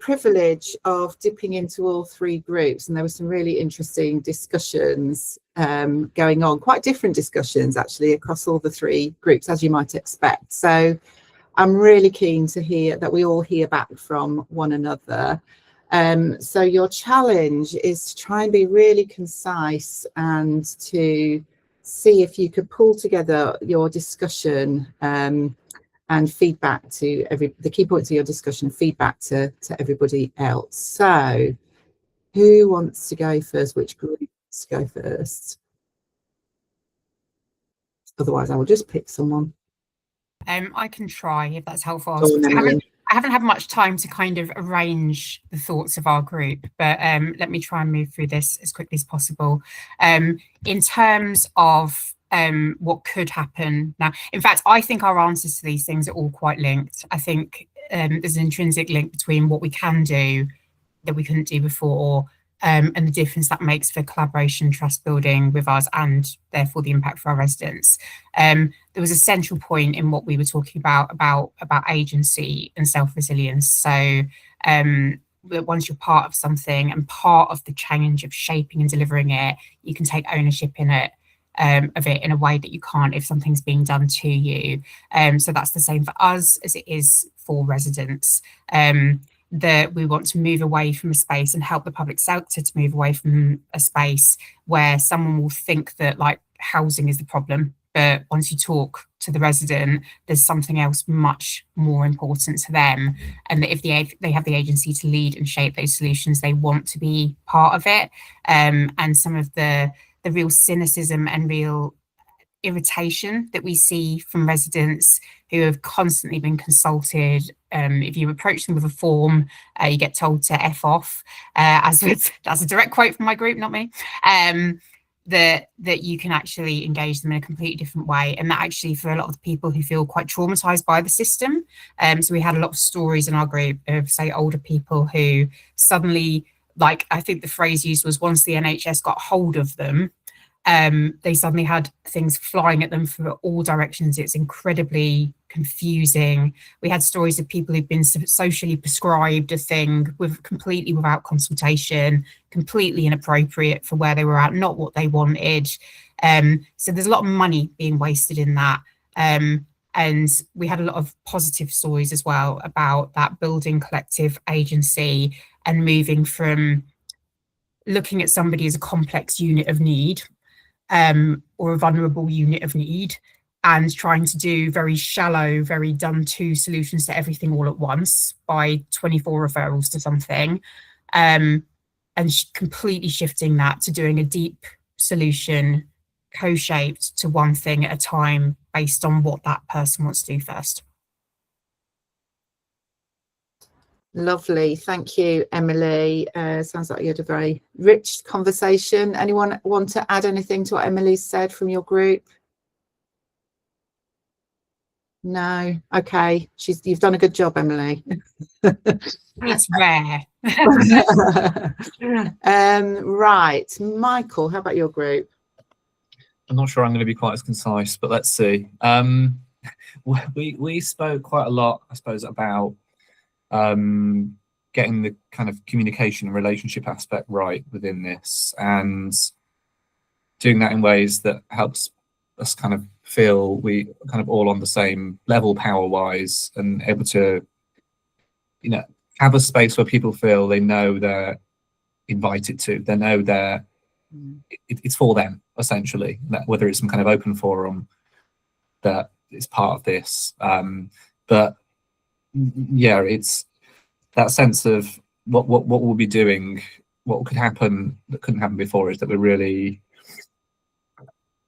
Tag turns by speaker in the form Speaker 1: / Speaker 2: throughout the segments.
Speaker 1: privilege of dipping into all three groups, and there were some really interesting discussions going on, quite different discussions actually across all the three groups, as you might expect. So I'm really keen to hear that we all hear back from one another. So your challenge is to try and be really concise and to see if you could pull together your discussion and feedback to the key points of your discussion, feedback to everybody else. So who wants to go first? Which group wants to go first? Otherwise, I will just pick someone.
Speaker 2: I can try if that's helpful.
Speaker 1: I
Speaker 2: haven't had much time to kind of arrange the thoughts of our group, but let me try and move through this as quickly as possible. In terms of what could happen now, in fact, I think our answers to these things are all quite linked. I think there's an intrinsic link between what we can do that we couldn't do before, and the difference that makes for collaboration, trust building with us, and therefore the impact for our residents. There was a central point in what we were talking about agency and self-resilience. So once you're part of something and part of the change of shaping and delivering it, you can take ownership in it. Of it in a way that you can't if something's being done to you. So that's the same for us as it is for residents. That we want to move away from a space and help the public sector to move away from a space where someone will think that like housing is the problem, but once you talk to the resident, there's something else much more important to them, and that if they have the agency to lead and shape those solutions, they want to be part of it. And some of the real cynicism and real irritation that we see from residents who have constantly been consulted. If you approach them with a form, you get told to F off, that's a direct quote from my group, not me. That you can actually engage them in a completely different way, and that actually for a lot of the people who feel quite traumatized by the system. So we had a lot of stories in our group of, say, older people who suddenly, like I think the phrase used was, once the NHS got hold of them, they suddenly had things flying at them from all directions. It's incredibly confusing. We had stories of people who've been socially prescribed a thing completely without consultation, completely inappropriate for where they were at, not what they wanted. So there's a lot of money being wasted in that. And we had a lot of positive stories as well about that building collective agency and moving from looking at somebody as a complex unit of need, or a vulnerable unit of need, and trying to do very shallow, very done to solutions to everything all at once by 24 referrals to something, and completely shifting that to doing a deep solution, co-shaped to one thing at a time based on what that person wants to do first.
Speaker 1: Lovely, thank you, Emily. Sounds like you had a very rich conversation. Anyone want to add anything to what Emily said from your group? No, okay. You've done a good job, Emily.
Speaker 2: That's rare.
Speaker 1: Right, Michael, how about your group?
Speaker 3: I'm not sure I'm going to be quite as concise, but let's see. We spoke quite a lot, I suppose, about getting the kind of communication and relationship aspect right within this, and doing that in ways that helps us kind of feel we kind of all on the same level power wise, and able to, you know, have a space where people feel they know they're invited to, they know it's for them essentially, that whether it's some kind of open forum that is part of this, but yeah, it's that sense of what we'll be doing, what could happen that couldn't happen before, is that we're really,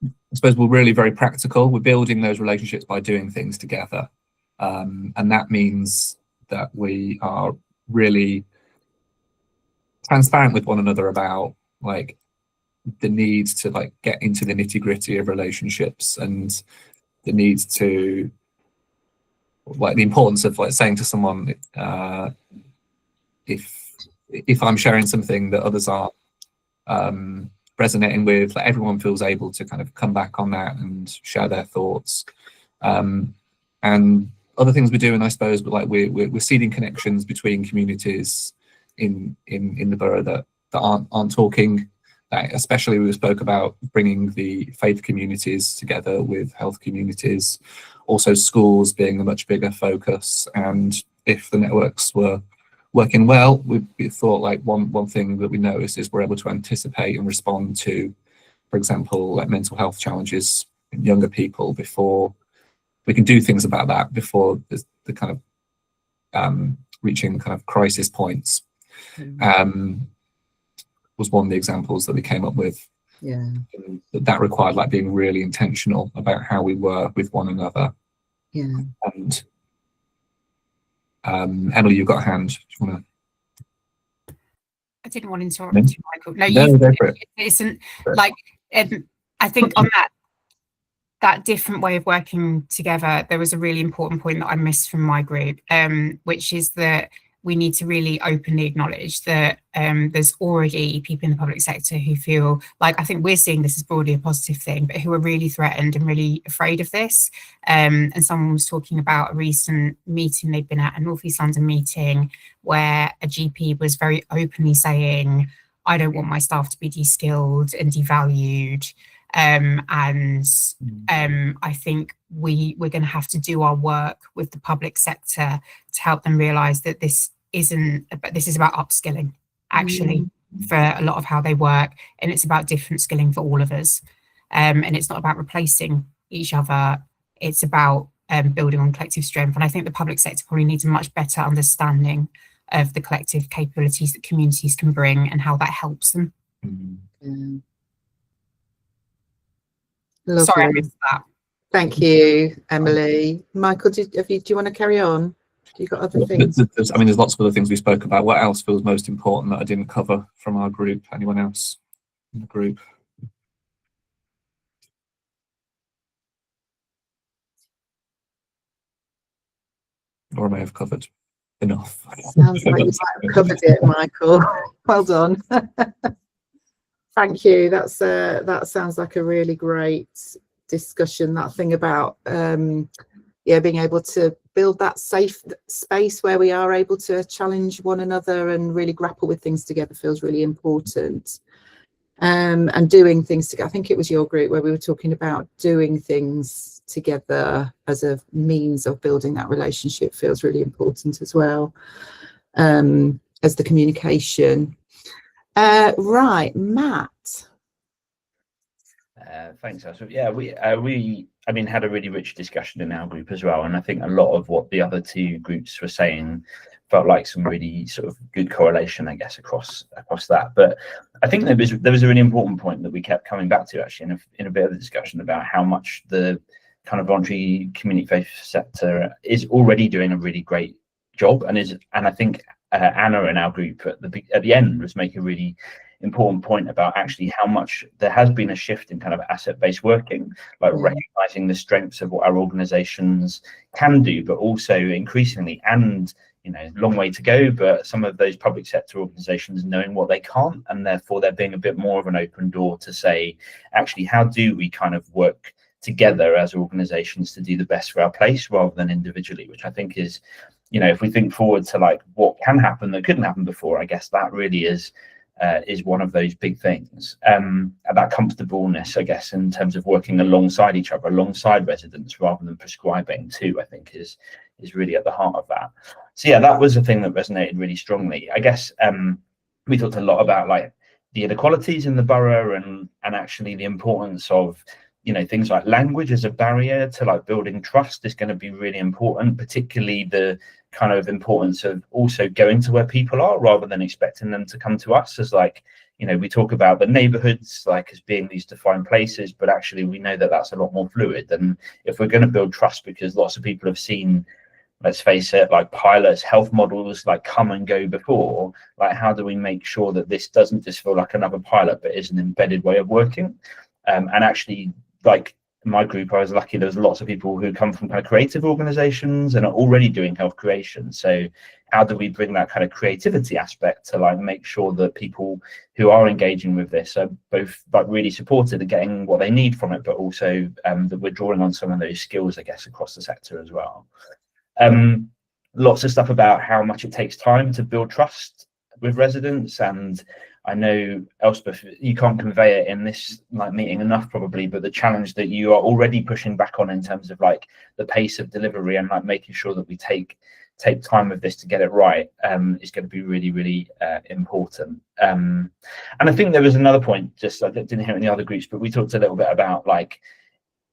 Speaker 3: I suppose we're really very practical. We're building those relationships by doing things together, and that means that we are really transparent with one another about like the need to like get into the nitty-gritty of relationships, and the need to, like, the importance of like saying to someone, if I'm sharing something that others are resonating with, like everyone feels able to kind of come back on that and share their thoughts, and other things we're doing, I suppose, but like we're seeding connections between communities in the borough that aren't talking. Especially we spoke about bringing the faith communities together with health communities, also schools being a much bigger focus. And if the networks were working well, we thought like one thing that we noticed is we're able to anticipate and respond to, for example, like mental health challenges in younger people before we can do things about that, before the kind of reaching kind of crisis points. Was one of the examples that we came up with.
Speaker 1: Yeah.
Speaker 3: That required like being really intentional about how we were with one another.
Speaker 1: Yeah.
Speaker 3: And Emily, you've got a hand. Do you want to?
Speaker 2: I didn't want to interrupt you, Michael. No,
Speaker 3: it
Speaker 2: isn't like I think on that different way of working together, there was a really important point that I missed from my group, which is that we need to really openly acknowledge that there's already people in the public sector who feel like, I think we're seeing this as broadly a positive thing, but who are really threatened and really afraid of this. And someone was talking about a recent meeting they'd been at, a North East London meeting, where a GP was very openly saying, I don't want my staff to be de-skilled and devalued. I think we're going to have to do our work with the public sector to help them realise that this is about upskilling, actually, for a lot of how they work, and it's about different skilling for all of us. And it's not about replacing each other, it's about building on collective strength. And I think the public sector probably needs a much better understanding of the collective capabilities that communities can bring and how that helps them.
Speaker 1: Lovely.
Speaker 2: Sorry, I missed that.
Speaker 1: Thank you, Emily. Michael, do you want to carry on? You got other things?
Speaker 3: There's lots of other things we spoke about. What else feels most important that I didn't cover from our group? Anyone else in the group? Or I may have covered enough.
Speaker 1: Sounds like you might have covered it, Michael. Well done. Thank you. That sounds like a really great discussion. That thing about being able to build that safe space where we are able to challenge one another and really grapple with things together feels really important. And doing things together. I think it was your group where we were talking about doing things together as a means of building that relationship feels really important as well, as the communication. Right, Matt.
Speaker 4: Thanks, Elsa. Yeah, we had a really rich discussion in our group as well, and I think a lot of what the other two groups were saying felt like some really sort of good correlation, I guess, across that. But I think there was a really important point that we kept coming back to, actually, in a bit of the discussion about how much the kind of voluntary community faith sector is already doing a really great job, and I think Anna in our group at the end was making a really important point about actually how much there has been a shift in kind of asset-based working, like recognizing the strengths of what our organizations can do, but also increasingly, and long way to go, but some of those public sector organizations knowing what they can't, and therefore there being a bit more of an open door to say, actually, how do we kind of work together as organizations to do the best for our place rather than individually, which I think is, if we think forward to like what can happen that couldn't happen before, I guess that really is one of those big things. That comfortableness, I guess, in terms of working alongside each other, alongside residents rather than prescribing too, I think is really at the heart of that. So yeah, that was a thing that resonated really strongly. I guess we talked a lot about like the inequalities in the borough and actually the importance of things like language as a barrier to like building trust is going to be really important, particularly the kind of importance of also going to where people are rather than expecting them to come to us, as like, we talk about the neighborhoods like as being these defined places, but actually we know that that's a lot more fluid. And if we're going to build trust, because lots of people have seen, let's face it, like pilots, health models, like come and go before, like how do we make sure that this doesn't just feel like another pilot, but is an embedded way of working? And actually, like my group, I was lucky there was lots of people who come from kind of creative organizations and are already doing health creation. So how do we bring that kind of creativity aspect to like make sure that people who are engaging with this are both like really supported and getting what they need from it, but also that we're drawing on some of those skills, I guess, across the sector as well. Lots of stuff about how much it takes time to build trust with residents, and I know, Elspeth, you can't convey it in this meeting enough probably, but the challenge that you are already pushing back on in terms of the pace of delivery and making sure that we take time with this to get it right is going to be really, really important. And I think there was another point, just I didn't hear it in the other groups, but we talked a little bit about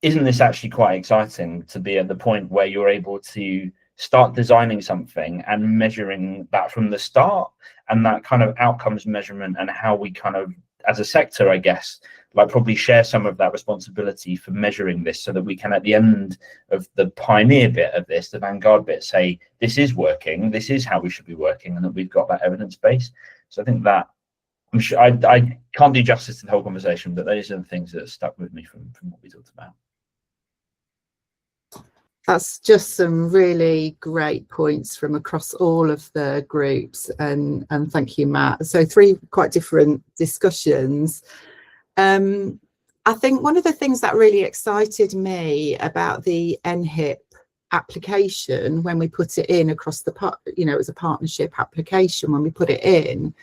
Speaker 4: isn't this actually quite exciting to be at the point where you're able to start designing something and measuring that from the start, and that kind of outcomes measurement, and how we kind of, as a sector, I guess, probably share some of that responsibility for measuring this, so that we can, at the end of the pioneer bit of this, the vanguard bit, say, this is working, this is how we should be working, and that we've got that evidence base. So I think that, I'm sure I can't do justice to the whole conversation, but those are the things that stuck with me from what we talked about.
Speaker 1: That's just some really great points from across all of the groups, and thank you, Matt. So 3 quite different discussions. I think one of the things that really excited me about the NHIP application when we put it in across the, it was a partnership application when we put it in,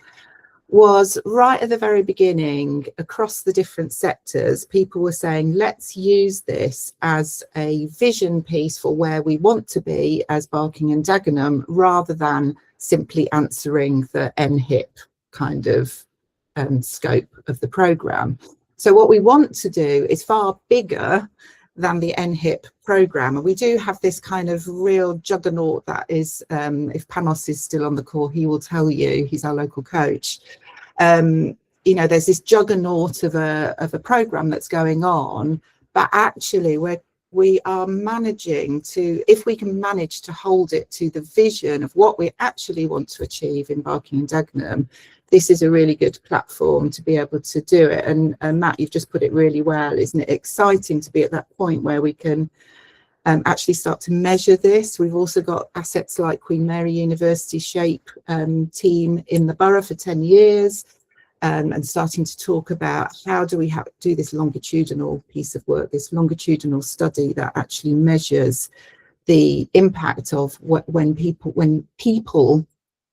Speaker 1: was right at the very beginning, across the different sectors, people were saying, let's use this as a vision piece for where we want to be as Barking and Dagenham, rather than simply answering the NHIP kind of scope of the programme. So what we want to do is far bigger than the NHIP programme, and we do have this kind of real juggernaut that is, if Panos is still on the call, he will tell you, he's our local coach, there's this juggernaut of a programme that's going on, but actually we are managing to, if we can manage to hold it to the vision of what we actually want to achieve in Barking and Dagenham, this is a really good platform to be able to do it. And Matt, you've just put it really well. Isn't it exciting to be at that point where we can actually start to measure this? We've also got assets like Queen Mary University SHAPE team in the borough for 10 years, and starting to talk about how do we do this longitudinal piece of work, this longitudinal study that actually measures the impact of when people,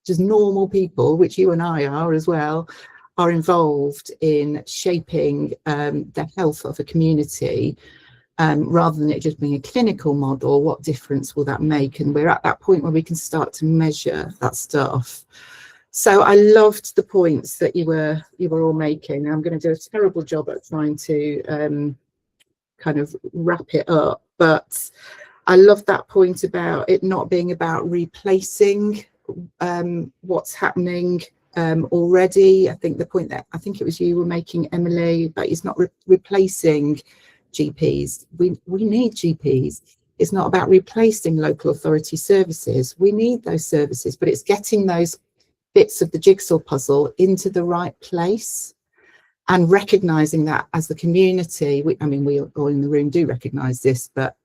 Speaker 1: just normal people, which you and I are as well, are involved in shaping the health of a community, rather than it just being a clinical model. What difference will that make? And we're at that point where we can start to measure that stuff. So I loved the points that you were all making. I'm going to do a terrible job at trying to kind of wrap it up, but I love that point about it not being about replacing what's happening already. I think the point that I think it was you were making, Emily, but it's not replacing GPs. We need GPs. It's not about replacing local authority services. We need those services, but it's getting those bits of the jigsaw puzzle into the right place, and recognizing that as the community, we all in the room do recognize this, but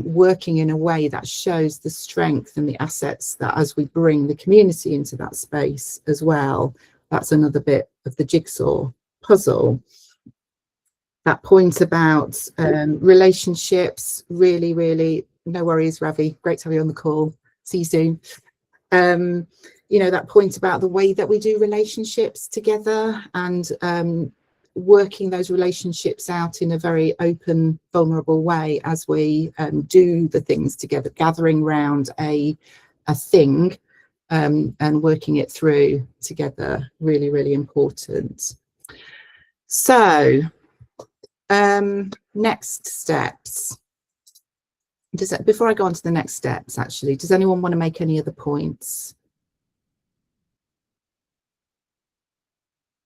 Speaker 1: working in a way that shows the strength and the assets that as we bring the community into that space as well, that's another bit of the jigsaw puzzle. That point about relationships, really, really, no worries, Ravi, great to have you on the call. See you soon. That point about the way that we do relationships together, and working those relationships out in a very open, vulnerable way as we do the things together, gathering around a thing and working it through together, really, really important. So next steps. Before I go on to the next steps, actually, does anyone want to make any other points?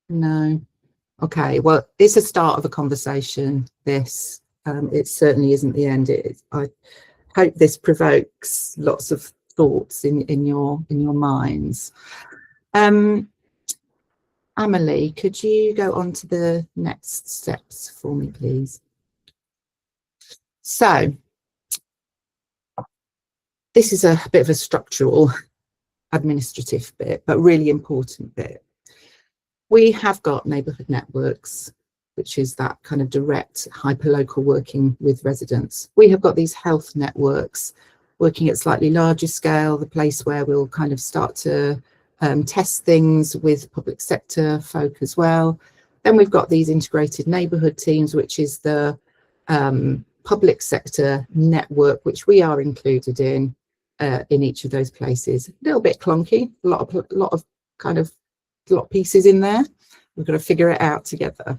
Speaker 1: No. Okay, well, it's a start of a conversation, this. It certainly isn't the end. I hope this provokes lots of thoughts in your minds. Amelie, could you go on to the next steps for me, please? So, this is a bit of a structural, administrative bit, but really important bit. We have got neighbourhood networks, which is that kind of direct hyperlocal working with residents. We have got these health networks, working at slightly larger scale, the place where we'll kind of start to test things with public sector folk as well. Then we've got these integrated neighbourhood teams, which is the public sector network, which we are included in each of those places. A little bit clunky, a lot of pieces in there. We've got to figure it out together.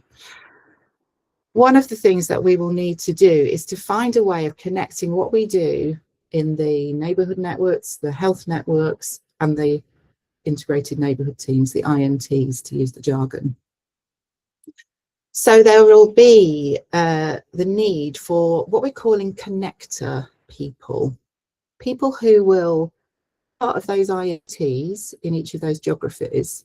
Speaker 1: One of the things that we will need to do is to find a way of connecting what we do in the neighbourhood networks, the health networks, and the integrated neighbourhood teams, the INTs, to use the jargon. So there will be the need for what we're calling connector people, people who will part of those INTs in each of those geographies,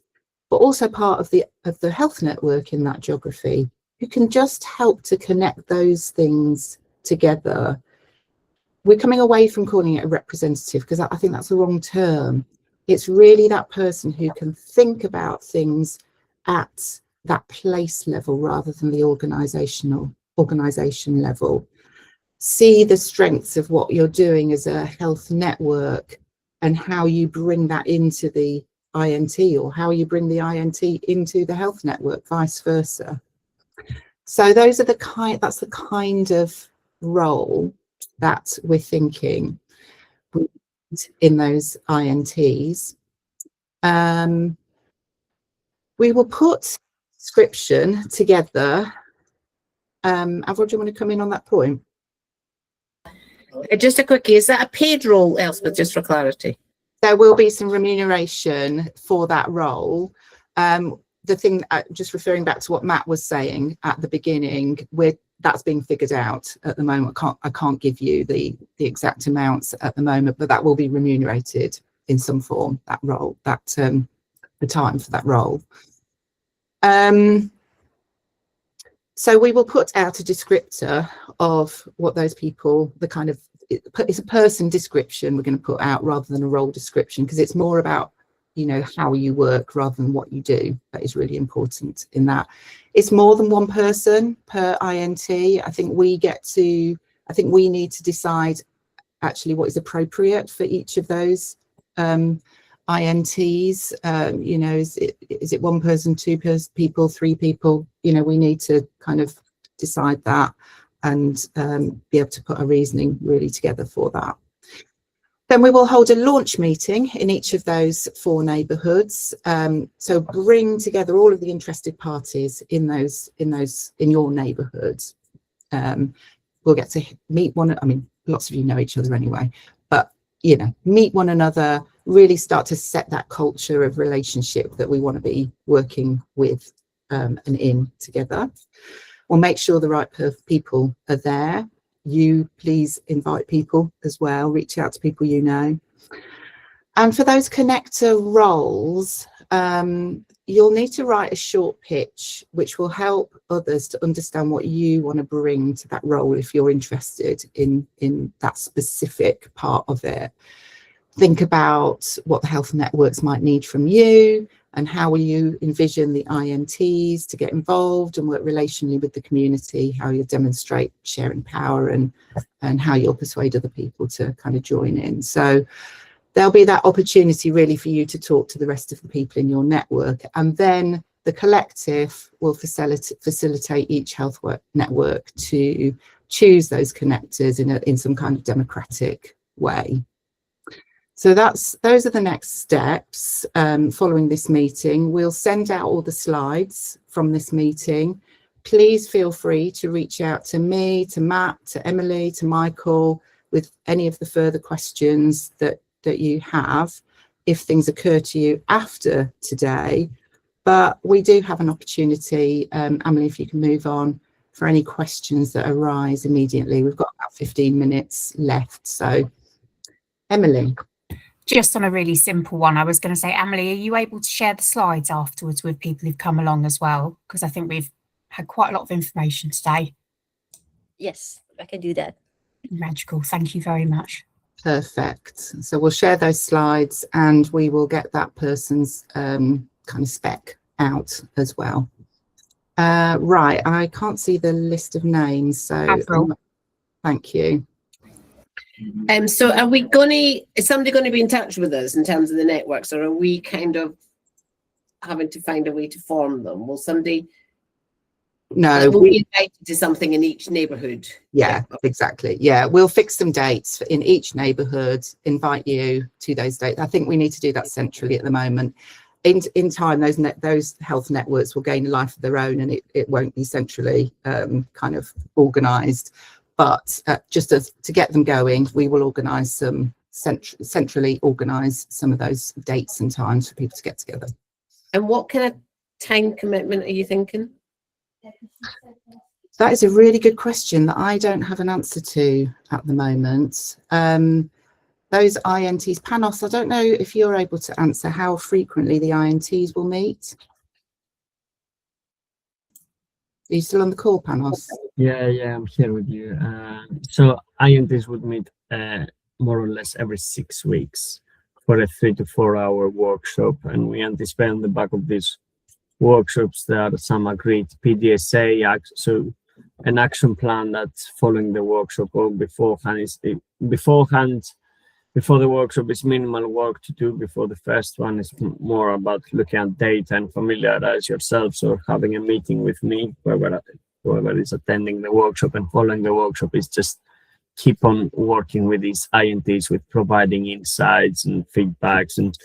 Speaker 1: but also part of the health network in that geography, who can just help to connect those things together. We're coming away from calling it a representative because I think that's the wrong term. It's really that person who can think about things at that place level rather than the organisation level. See the strengths of what you're doing as a health network and how you bring that into the INT, or how you bring the INT into the health network, vice versa. So those are that's the kind of role that we're thinking in those INTs. We will put description together. Avril, do you want to come in on that point?
Speaker 5: Just a quickie, is that a paid role, Elspeth, just for clarity?
Speaker 1: There will be some remuneration for that role. The thing, just referring back to what Matt was saying at the beginning, that's being figured out at the moment. I can't give you the exact amounts at the moment, but that will be remunerated in some form, that role, the time for that role. So we will put out a descriptor of what those people, it's a person description we're going to put out rather than a role description, because it's more about, how you work rather than what you do. That is really important in that. It's more than one person per INT. I think we need to decide actually what is appropriate for each of those INTs. Is it one person, two people, three people? We need to kind of decide that and be able to put a reasoning really together for that. Then we will hold a launch meeting in each of those 4 neighbourhoods. So bring together all of the interested parties in your neighbourhoods. We'll get to meet lots of you know each other anyway, but meet one another, really start to set that culture of relationship that we want to be working with and in together. We'll make sure the right people are there. You please invite people as well, reach out to people you know. And for those connector roles, you'll need to write a short pitch, which will help others to understand what you want to bring to that role if you're interested in that specific part of it. Think about what the health networks might need from you, and how will you envision the INTs to get involved and work relationally with the community, how you'll demonstrate sharing power and how you'll persuade other people to kind of join in. So there'll be that opportunity really for you to talk to the rest of the people in your network, and then the collective will facilitate each health network to choose those connectors in some kind of democratic way. So those are the next steps. Following this meeting, we'll send out all the slides from this meeting. Please feel free to reach out to me, to Matt, to Emily, to Michael with any of the further questions that you have if things occur to you after today. But we do have an opportunity, Emily, if you can move on, for any questions that arise immediately. We've got about 15 minutes left. So, Emily.
Speaker 2: Just on a really simple one, I was going to say, Emily, are you able to share the slides afterwards with people who've come along as well? Because I think we've had quite a lot of information today.
Speaker 5: Yes, I can do that.
Speaker 2: Magical. Thank you very much.
Speaker 1: Perfect. So we'll share those slides and we will get that person's kind of spec out as well. Right, I can't see the list of names, so
Speaker 2: Avril.
Speaker 1: thank you.
Speaker 5: So are we is somebody going to be in touch with us in terms of the networks, or are we kind of having to find a way to form them? Will somebody,
Speaker 1: No,
Speaker 5: we'll be invited to something in each neighbourhood?
Speaker 1: yeah, exactly. Yeah, we'll fix some dates in each neighbourhood, invite you to those dates. I think we need to do that centrally at the moment. In time, those health networks will gain a life of their own, and it won't be centrally kind of organised. But just to get them going, we will organise some centrally organise some of those dates and times for people to get together.
Speaker 5: And what kind of time commitment are you thinking?
Speaker 1: That is a really good question that I don't have an answer to at the moment. Those INTs, Panos, I don't know if you're able to answer how frequently the INTs will meet. Are you still on the call, Panos?
Speaker 6: Yeah, I'm here with you. So INTs would meet more or less every 6 weeks for a 3 to 4 hour workshop, and we anticipate on the back of these workshops there are some agreed PDSA, so an action plan that's following the workshop or beforehand. Before the workshop is minimal work to do. Before the first one is more about looking at data and familiarize yourselves, or having a meeting with me, whoever is attending the workshop, and following the workshop is just keep on working with these INTs with providing insights and feedbacks and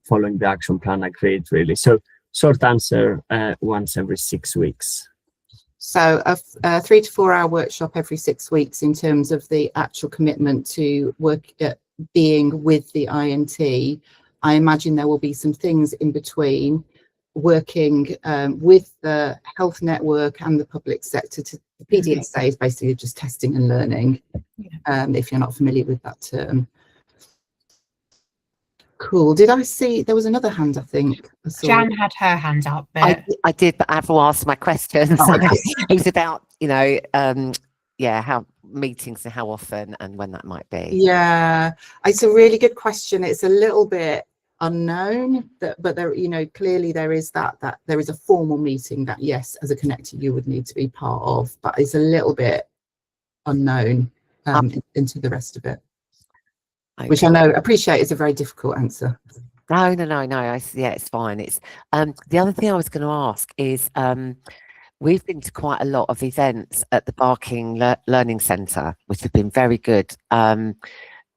Speaker 6: following the action plan agreed, really. So short answer, once every 6 weeks.
Speaker 1: So a 3 to 4 hour workshop every 6 weeks in terms of the actual commitment to work at being with the INT. I imagine there will be some things in between, working with the health network and the public sector. The PDSA is basically just testing and learning, if you're not familiar with that term. Cool. Did I see there was another hand? I think
Speaker 2: Jan had her hand up. But
Speaker 7: I did, but Avril asked my questions.
Speaker 1: Oh, okay.
Speaker 7: It was about, how meetings and how often and when that might be.
Speaker 1: Yeah, it's a really good question. It's a little bit unknown, but there, clearly there is that there is a formal meeting that, yes, as a connector you would need to be part of, but it's a little bit unknown into the rest of it. Okay. Which I appreciate is a very difficult answer.
Speaker 7: No. It's fine. It's the other thing I was going to ask is we've been to quite a lot of events at the Barking Learning Centre, which have been very good,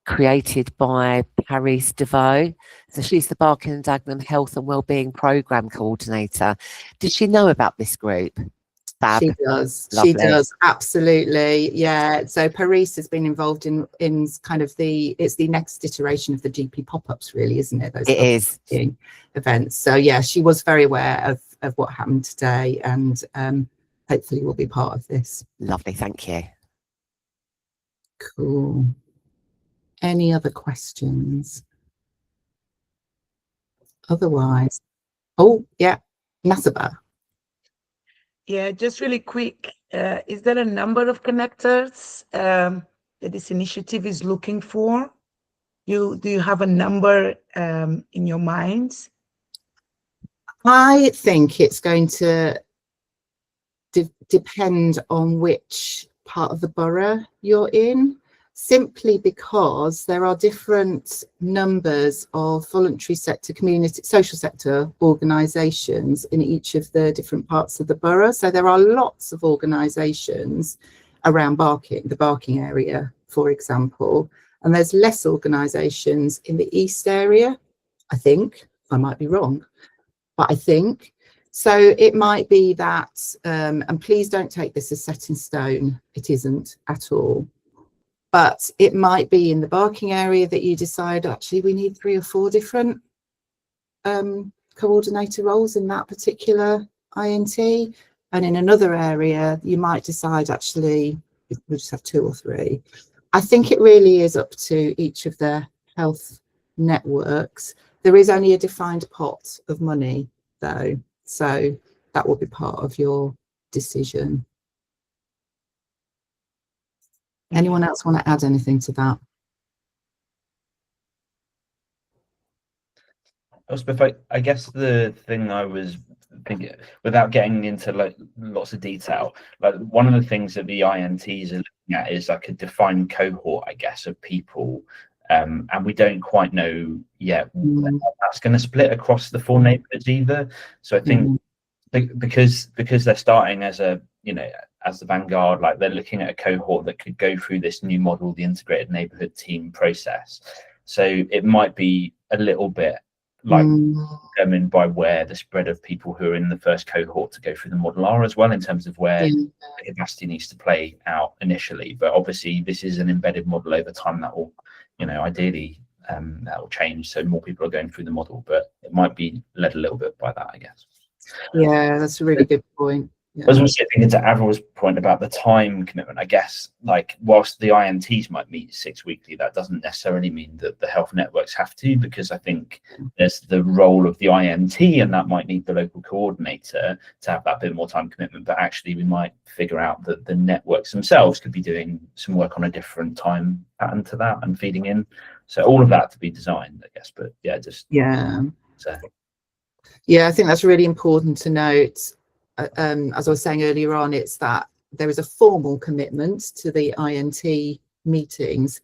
Speaker 7: created by Paris DeVoe. So she's the Barking and Dagenham Health and Wellbeing Programme Coordinator. Did she know about this group? Fab.
Speaker 1: She does.
Speaker 7: Lovely.
Speaker 1: She does, absolutely. Yeah. So Paris has been involved in kind of it's the next iteration of the GP pop-ups, really, isn't it? Those
Speaker 7: it is
Speaker 1: events. So yeah, she was very aware of what happened today, and hopefully will be part of this.
Speaker 7: Lovely, thank you.
Speaker 1: Cool. Any other questions? Otherwise, oh yeah, Nasaba.
Speaker 8: Yeah, just really quick. Is there a number of connectors that this initiative is looking for? Do you have a number in your minds?
Speaker 1: I think it's going to depend on which part of the borough you're in, simply because there are different numbers of voluntary sector, community, social sector organisations in each of the different parts of the borough. So there are lots of organisations around the Barking area, for example, and there's less organisations in the East area, I think. I might be wrong, but I think. So it might be that, and please don't take this as set in stone, it isn't at all. But it might be in the Barking area that you decide, actually, we need 3 or 4 different coordinator roles in that particular INT. And in another area, you might decide, actually, we'll just have 2 or 3. I think it really is up to each of the health networks. There is only a defined pot of money, though. So that will be part of your decision. Anyone else want to add anything to that?
Speaker 4: Elspeth, I guess the thing I was thinking, without getting into like lots of detail, like one of the things that the INTs are looking at is like a defined cohort, I guess, of people. And we don't quite know yet how that's going to split across the 4 neighbourhoods either. So I think because they're starting as a, you know, as the vanguard, like they're looking at a cohort that could go through this new model, the integrated neighbourhood team process. So it might be a little bit like determined by where the spread of people who are in the first cohort to go through the model are as well, in terms of where the capacity needs to play out initially. But obviously this is an embedded model over time that will, you know, ideally that will change, so more people are going through the model, but it might be led a little bit by that, I guess.
Speaker 1: Yeah, that's a really good point.
Speaker 4: I was also thinking to Avril's point about the time commitment, I guess, like whilst the INTs might meet 6 weekly, that doesn't necessarily mean that the health networks have to, because I think there's the role of the INT, and that might need the local coordinator to have that bit more time commitment. But actually we might figure out that the networks themselves could be doing some work on a different time pattern to that and feeding in. So all of that to be designed, I guess. But yeah, just
Speaker 1: yeah, I think that's really important to note. As I was saying earlier on, it's that there is a formal commitment to the INT meetings,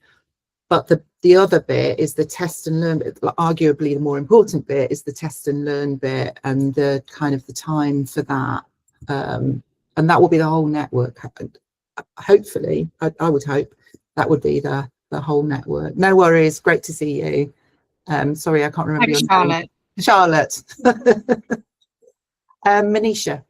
Speaker 1: but the other bit is the test and learn bit. Arguably the more important bit is the test and learn bit, and the kind of the time for that, and that will be the whole network. Hopefully, I would hope that would be the whole network. No worries, great to see you. Sorry, I can't remember your name. Charlotte. Manisha.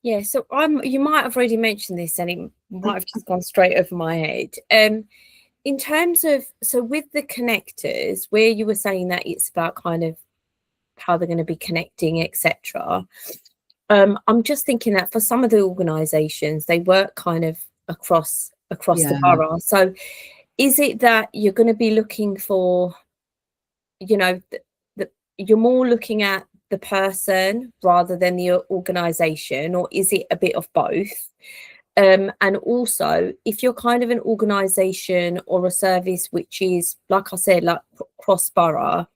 Speaker 9: Yeah, so you might have already mentioned this and it might have just gone straight over my head. In terms of, so with the connectors, where you were saying that it's about kind of how they're going to be connecting, etc. I'm just thinking that for some of the organisations, they work kind of across the borough. So is it that you're going to be looking for, you know, you're more looking at the person rather than the organisation, or is it a bit of both? And also, if you're kind of an organisation or a service which is, like I said, like cross-borough,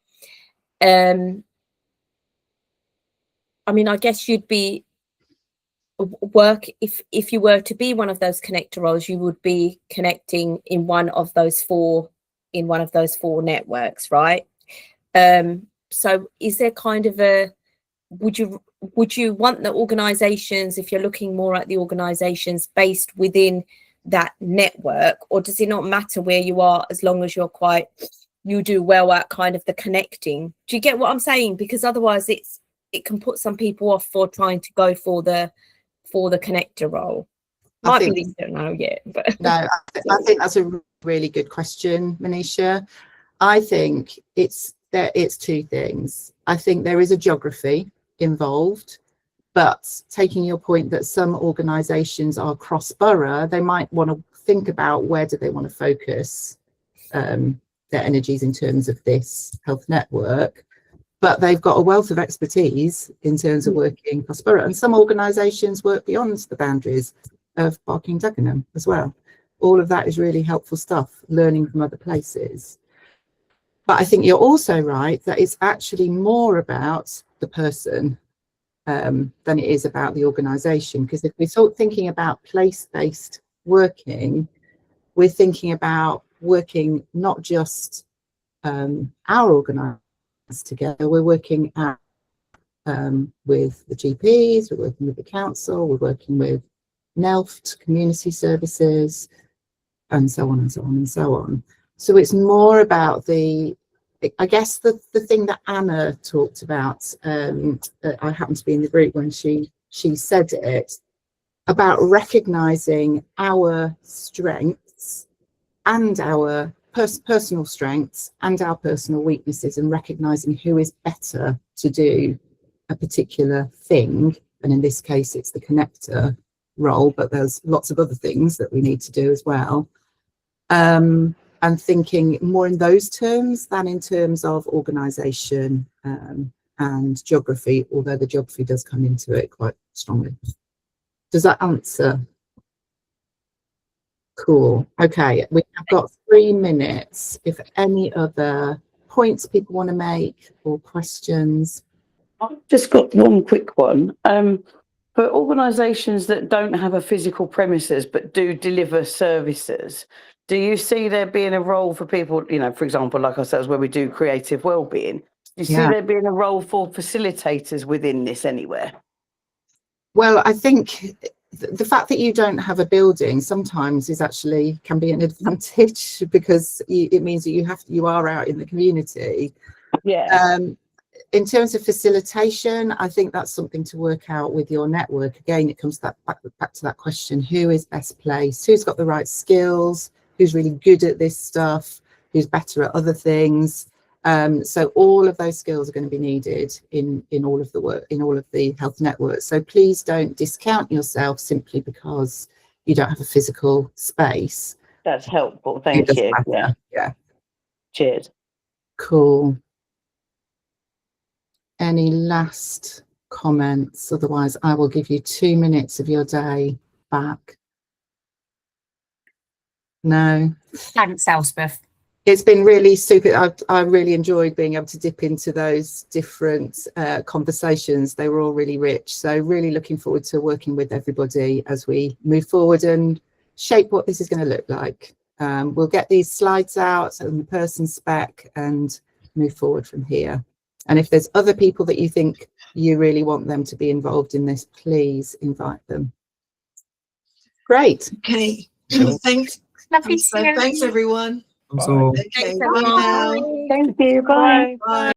Speaker 9: I mean, I guess you'd be if you were to be one of those connector roles, you would be connecting in one of those four networks, right? So is there kind of a, would you want the organisations, if you're looking more at the organisations based within that network, or does it not matter where you are as long as you do well at kind of the connecting? Do you get what I'm saying? Because otherwise it can put some people off for trying to go for the connector role. Might be you don't know yet, but
Speaker 1: no, I think that's a really good question, Manisha. I think it's two things. I think there is a geography involved, but taking your point that some organisations are cross-borough, they might want to think about where do they want to focus their energies in terms of this health network, but they've got a wealth of expertise in terms of working cross-borough, and some organisations work beyond the boundaries of Barking Dagenham as well. All of that is really helpful stuff, learning from other places. But I think you're also right that it's actually more about the person than it is about the organisation. Because if we're sort of thinking about place-based working, we're thinking about working not just our organisers together, we're working at, with the GPs, we're working with the council, we're working with NELFT, community services, and so on and so on and so on. So it's more about I guess the thing that Anna talked about, I happened to be in the group when she said it, about recognising our strengths and our personal strengths and our personal weaknesses, and recognising who is better to do a particular thing. And in this case, it's the connector role, but there's lots of other things that we need to do as well. And thinking more in those terms than in terms of organisation and geography, although the geography does come into it quite strongly. Does that answer? Cool. Okay, we have got 3 minutes. If any other points people want to make or questions.
Speaker 10: I've just got one quick one. For organisations that don't have a physical premises but do deliver services, do you see there being a role for people, you know, for example, like ourselves, where we do creative wellbeing? Do you see there being a role for facilitators within this anywhere?
Speaker 1: Well, I think the fact that you don't have a building sometimes is actually can be an advantage, because it means that you are out in the community.
Speaker 10: Yeah.
Speaker 1: In terms of facilitation, I think that's something to work out with your network. Again, it comes back to that question: who is best placed? Who's got the right skills? Who's really good at this stuff? Who's better at other things? So all of those skills are going to be needed in all of the work, in all of the health networks. So please don't discount yourself simply because you don't have a physical space.
Speaker 10: That's helpful. Thank you.
Speaker 1: Yeah.
Speaker 10: Cheers.
Speaker 1: Cool. Any last comments? Otherwise, I will give you 2 minutes of your day back. No.
Speaker 2: Thanks, Elspeth.
Speaker 1: It's been really super. I really enjoyed being able to dip into those different conversations. They were all really rich. So really looking forward to working with everybody as we move forward and shape what this is going to look like. We'll get these slides out and the person spec and move forward from here. And if there's other people that you think you really want them to be involved in this, please invite them. Great.
Speaker 11: Okay.
Speaker 3: Cool.
Speaker 11: Thanks.
Speaker 2: Lovely to see you.
Speaker 11: Thanks, everyone.
Speaker 3: So
Speaker 11: Okay,
Speaker 2: Bye.
Speaker 11: bye now.
Speaker 10: Thank you. Bye.
Speaker 11: Bye.